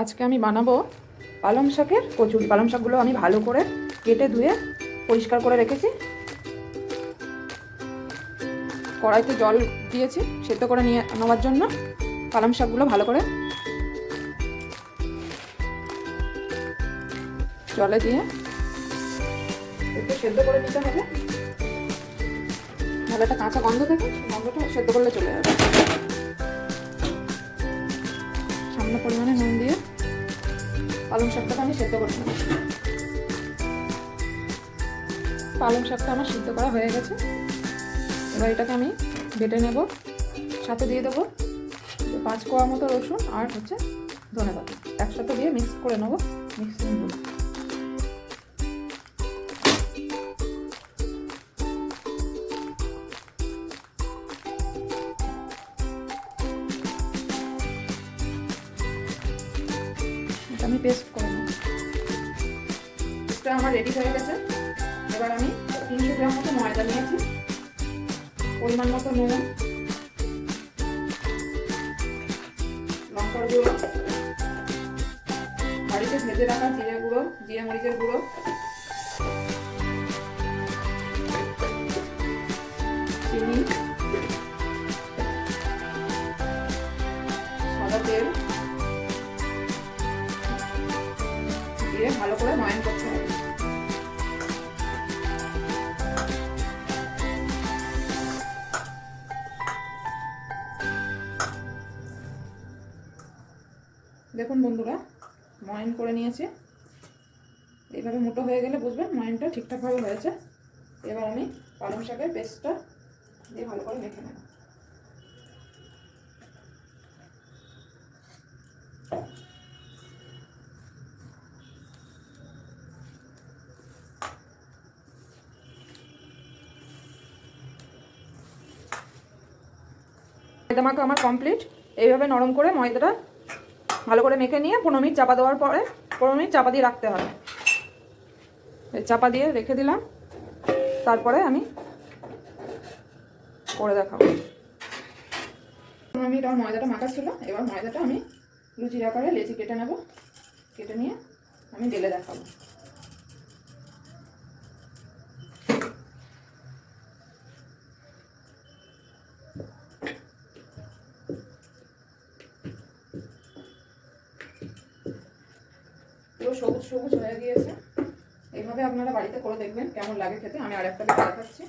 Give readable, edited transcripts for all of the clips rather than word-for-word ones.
আজকে আমি বানাবো পালং শাকের কচুরি। পালং শাকগুলো আমি ভালো করে কেটে ধুয়ে পরিষ্কার করে রেখেছি। কড়াইতে জল দিয়েছি সেদ্ধ করে নিয়ে নেওয়ার জন্য। পালং শাকগুলো ভালো করে জলে দিয়ে একটু সেদ্ধ করে নিতে হবে। ভালো একটা কাঁচা গন্ধ থাকে, গন্ধটা সেদ্ধ করলে চলে যাবে। সামান্য পরিমাণে নুন দিয়ে পালং শাকটাকে আমি সেদ্ধ করে নেব। পালং শাকটা আমার সিদ্ধ করা হয়ে গেছে। এবার এটাকে আমি বেটে নেব। সাথে দিয়ে দেবো 5 কোয়া মতো রসুন আর ধনেপাতা একসাথে দিয়ে মিক্স করে নেব। মিক্সিং বলে এটা আমি পেস্ট করে নেব। পেস্টটা আমার রেডি হয়ে গেছে। এবার আমি 300 গ্রাম মতো ময়দা নিয়েছি, পরিমাণ মতো নুন, লঙ্কার গুঁড়ো, বাড়িতে ভেজে রাখা জিরে গুঁড়ো, জিরে মরিচের গুঁড়ো, চিনি, সাদা তেল দিয়ে ভালো করে ময়ান করতে হবে। দেখুন বন্ধুরা, ময়ান করে নিয়েছি। এইভাবে মোটা হয়ে গেলে বুঝবেন ময়ানটা ঠিকঠাকভাবে হয়েছে। এবার আমি পালং শাকের পেস্টটা দিয়ে ভালো করে মেখে নেব। ময়দা মাখা আমার কমপ্লিট। এইভাবে নরম করে ময়দাটা ভালো করে মেখে নিয়ে 15 মিনিট চাপা দেওয়ার পরে 15 মিনিট চাপা দিয়ে রাখতে হবে। চাপা দিয়ে রেখে দিলাম। তারপরে আমি করে দেখাবো। 15 মিনিট আমার ময়দাটা মাখা ছিল। এবার ময়দাটা আমি লুচির আকারে লেচি কেটে নেব। কেটে নিয়ে আমি বেলে দেখাবো। পুরো সবুজ সবুজ হয়ে গিয়েছে। এইভাবে আপনারা বাড়িতে করে দেখবেন কেমন লাগে খেতে। আমি আরেকটা বেলে দেখাচ্ছি।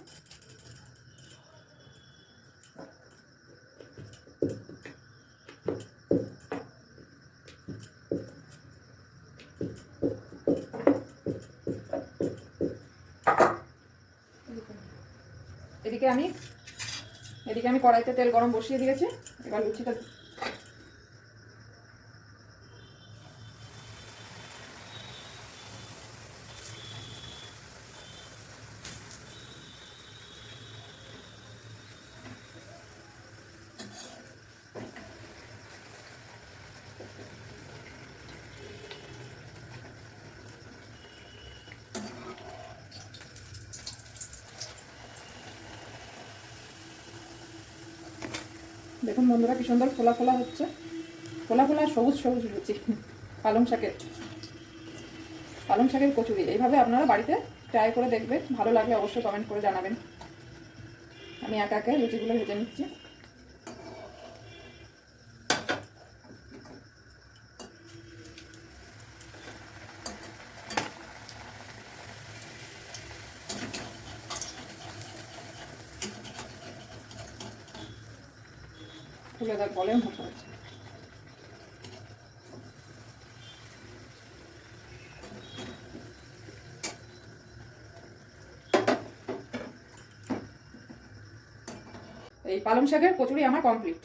এদিকে আমি কড়াইতে তেল গরম বসিয়ে দিয়েছি। এবার লুচিটা দেখুন বন্ধুরা, কি সুন্দর ফোলা ফোলা হচ্ছে। ফোলা ফোলা সবুজ সবুজ লুচি পালং শাকের কচুরি। এইভাবে আপনারা বাড়িতে ট্রাই করে দেখবেন। ভালো লাগলে অবশ্যই কমেন্ট করে জানাবেন। আমি একা একা লুচিগুলো ভেজে নিচ্ছি। ফুলে দেখ বলে মশা হচ্ছে। এই পালং শাকের কচুরি আমার কমপ্লিট।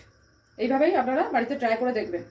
এইভাবেই আপনারা বাড়িতে ট্রাই করে দেখবেন।